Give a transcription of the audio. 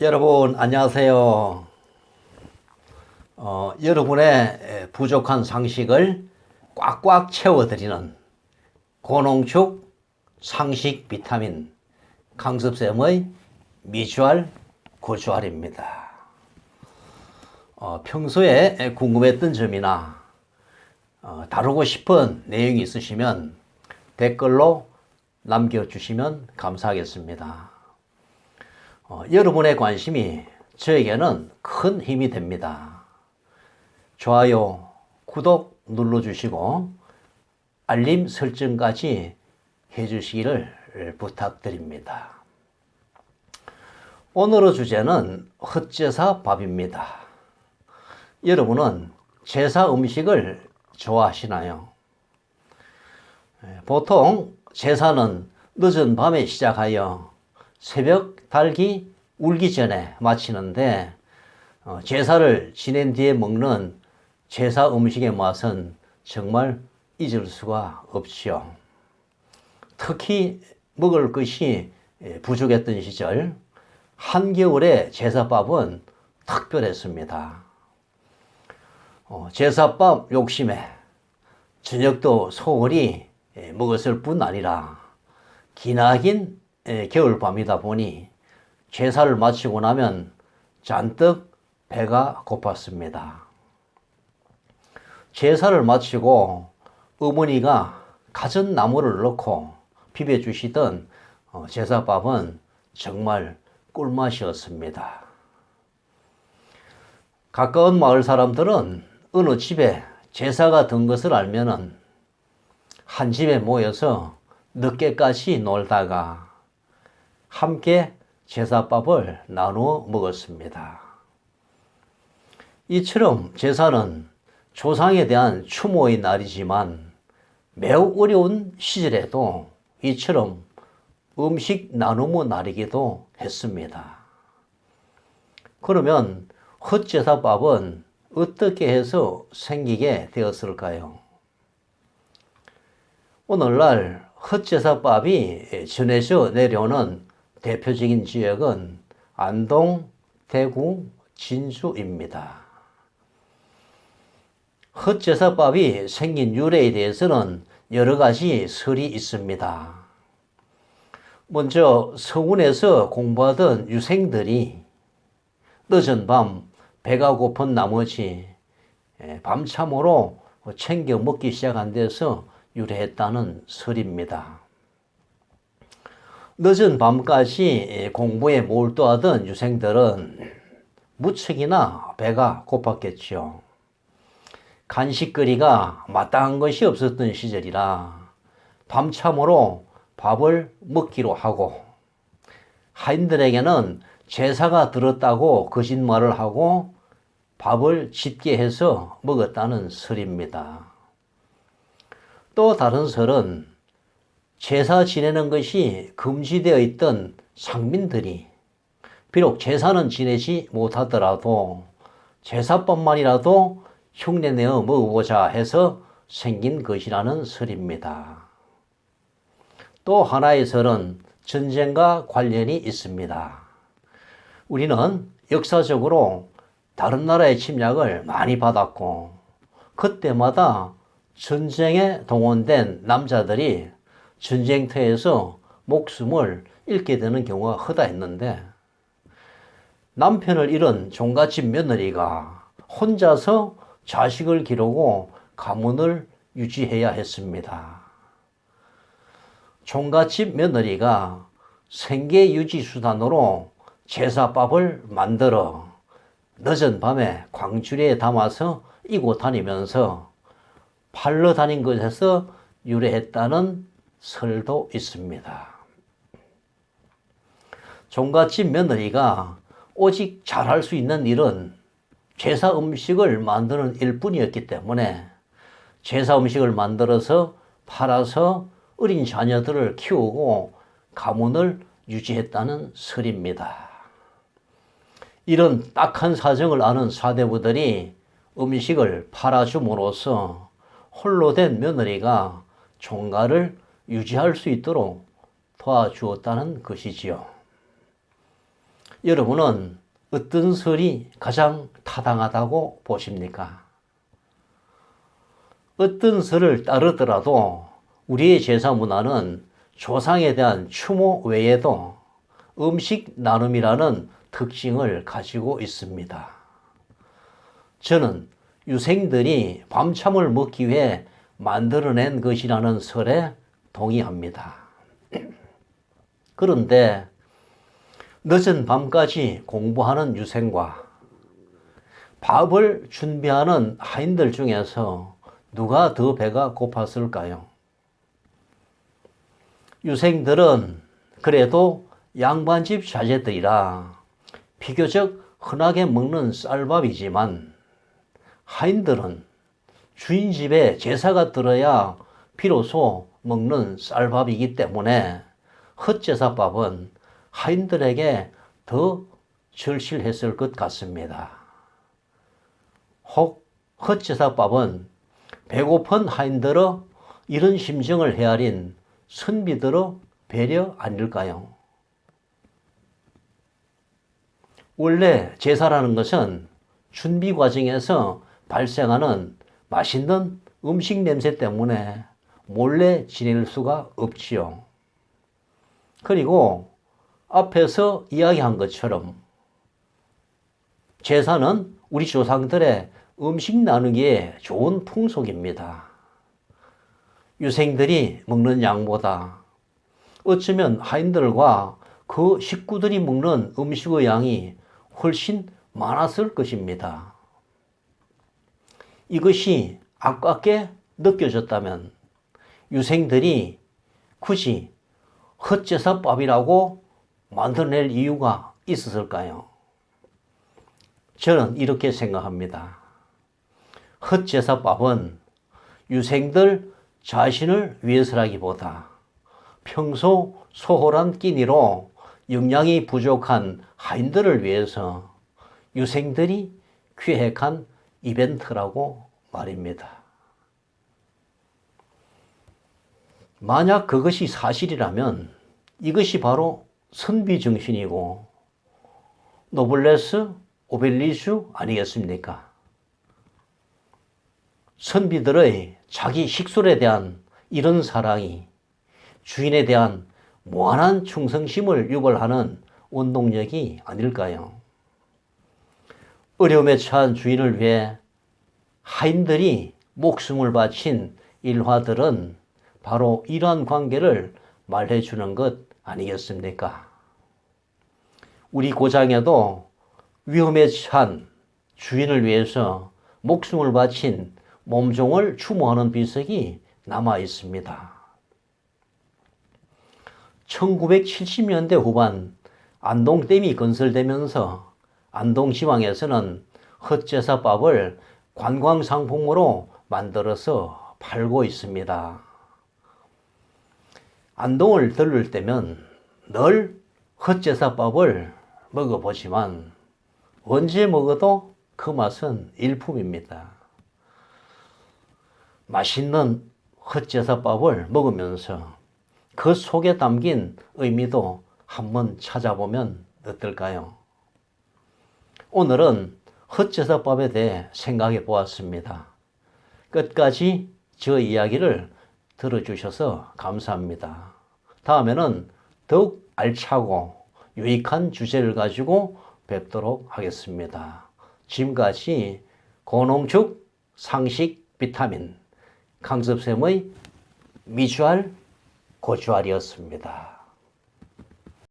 여러분 안녕하세요. 여러분의 부족한 상식을 꽉꽉 채워드리는 고농축 상식 비타민 강습쌤의 미주알 고주알입니다. 평소에 궁금했던 점이나 다루고 싶은 내용이 있으시면 댓글로 남겨주시면 감사하겠습니다. 여러분의 관심이 저에게는 큰 힘이 됩니다. 좋아요, 구독 눌러주시고 알림 설정까지 해주시기를 부탁드립니다. 오늘의 주제는 헛제사밥입니다. 여러분은 제사 음식을 좋아하시나요? 보통 제사는 늦은 밤에 시작하여 새벽 달기 울기 전에 마치는데 제사를 지낸 뒤에 먹는 제사 음식의 맛은 정말 잊을 수가 없지요. 특히 먹을 것이 부족했던 시절 한겨울의 제사밥은 특별했습니다. 제사밥 욕심에 저녁도 소홀히 먹었을 뿐 아니라 기나긴 겨울밤이다 보니 제사를 마치고 나면 잔뜩 배가 고팠습니다. 제사를 마치고 어머니가 갖은 나물을 넣고 비벼주시던 제사밥은 정말 꿀맛이었습니다. 가까운 마을 사람들은 어느 집에 제사가 든 것을 알면은 한 집에 모여서 늦게까지 놀다가 함께 제사밥을 나누어 먹었습니다. 이처럼 제사는 조상에 대한 추모의 날이지만 매우 어려운 시절에도 이처럼 음식 나눔의 날이기도 했습니다. 그러면 헛제사밥은 어떻게 해서 생기게 되었을까요? 오늘날 헛제사밥이 전해져 내려오는 대표적인 지역은 안동, 대구, 진주입니다. 헛제사밥이 생긴 유래에 대해서는 여러 가지 설이 있습니다. 먼저 서원에서 공부하던 유생들이 늦은 밤 배가 고픈 나머지 밤참으로 챙겨 먹기 시작한 데서 유래했다는 설입니다. 늦은 밤까지 공부에 몰두하던 유생들은 무척이나 배가 고팠겠지요. 간식거리가 마땅한 것이 없었던 시절이라 밤참으로 밥을 먹기로 하고 하인들에게는 제사가 들었다고 거짓말을 하고 밥을 짓게 해서 먹었다는 설입니다. 또 다른 설은 제사 지내는 것이 금지되어 있던 상민들이 비록 제사는 지내지 못하더라도 제사밥만이라도 흉내내어 먹어보자 해서 생긴 것이라는 설입니다. 또 하나의 설은 전쟁과 관련이 있습니다. 우리는 역사적으로 다른 나라의 침략을 많이 받았고 그때마다 전쟁에 동원된 남자들이 전쟁터에서 목숨을 잃게 되는 경우가 허다했는데 남편을 잃은 종갓집 며느리가 혼자서 자식을 기르고 가문을 유지해야 했습니다. 종갓집 며느리가 생계 유지 수단으로 제사밥을 만들어 늦은 밤에 광주리에 담아서 이고 다니면서 팔러 다닌 것에서 유래했다는 설도 있습니다. 종갓집 며느리가 오직 잘할 수 있는 일은 제사 음식을 만드는 일뿐이었기 때문에 제사 음식을 만들어서 팔아서 어린 자녀들을 키우고 가문을 유지했다는 설입니다. 이런 딱한 사정을 아는 사대부들이 음식을 팔아줌으로써 홀로 된 며느리가 종가를 유지할 수 있도록 도와주었다는 것이지요. 여러분은 어떤 설이 가장 타당하다고 보십니까? 어떤 설을 따르더라도 우리의 제사 문화는 조상에 대한 추모 외에도 음식 나눔이라는 특징을 가지고 있습니다. 저는 유생들이 밤참을 먹기 위해 만들어낸 것이라는 설에 동의합니다. 그런데 늦은 밤까지 공부하는 유생과 밥을 준비하는 하인들 중에서 누가 더 배가 고팠을까요? 유생들은 그래도 양반집 자제들이라 비교적 흔하게 먹는 쌀밥이지만 하인들은 주인 집에 제사가 들어야 비로소 먹는 쌀밥이기 때문에 헛제사밥은 하인들에게 더 절실했을 것 같습니다. 혹 헛제사밥은 배고픈 하인들의 이런 심정을 헤아린 선비들의 배려 아닐까요? 원래 제사라는 것은 준비 과정에서 발생하는 맛있는 음식 냄새 때문에 몰래 지낼 수가 없지요. 그리고 앞에서 이야기한 것처럼 제사는 우리 조상들의 음식 나누기에 좋은 풍속입니다. 유생들이 먹는 양보다 어쩌면 하인들과 그 식구들이 먹는 음식의 양이 훨씬 많았을 것입니다. 이것이 아깝게 느껴졌다면 유생들이 굳이 헛제사밥이라고 만들어낼 이유가 있었을까요? 저는 이렇게 생각합니다. 헛제사밥은 유생들 자신을 위해서라기보다 평소 소홀한 끼니로 영양이 부족한 하인들을 위해서 유생들이 기획한 이벤트라고 말입니다. 만약 그것이 사실이라면 이것이 바로 선비 정신이고 노블레스 오벨리주 아니겠습니까? 선비들의 자기 식솔에 대한 이런 사랑이 주인에 대한 무한한 충성심을 유발하는 원동력이 아닐까요? 어려움에 처한 주인을 위해 하인들이 목숨을 바친 일화들은 바로 이러한 관계를 말해주는 것 아니겠습니까? 우리 고장에도 위험에 처한 주인을 위해서 목숨을 바친 몸종을 추모하는 비석이 남아 있습니다. 1970년대 후반 안동댐이 건설되면서 안동지방에서는 헛제사밥을 관광상품으로 만들어서 팔고 있습니다. 안동을 들를 때면 늘 헛제사밥을 먹어보지만 언제 먹어도 그 맛은 일품입니다. 맛있는 헛제사밥을 먹으면서 그 속에 담긴 의미도 한번 찾아보면 어떨까요? 오늘은 헛제사밥에 대해 생각해 보았습니다. 끝까지 저 이야기를 들어주셔서 감사합니다. 다음에는 더욱 알차고 유익한 주제를 가지고 뵙도록 하겠습니다. 지금까지 고농축 상식 비타민 강섭쌤의 미주알 고주알이었습니다.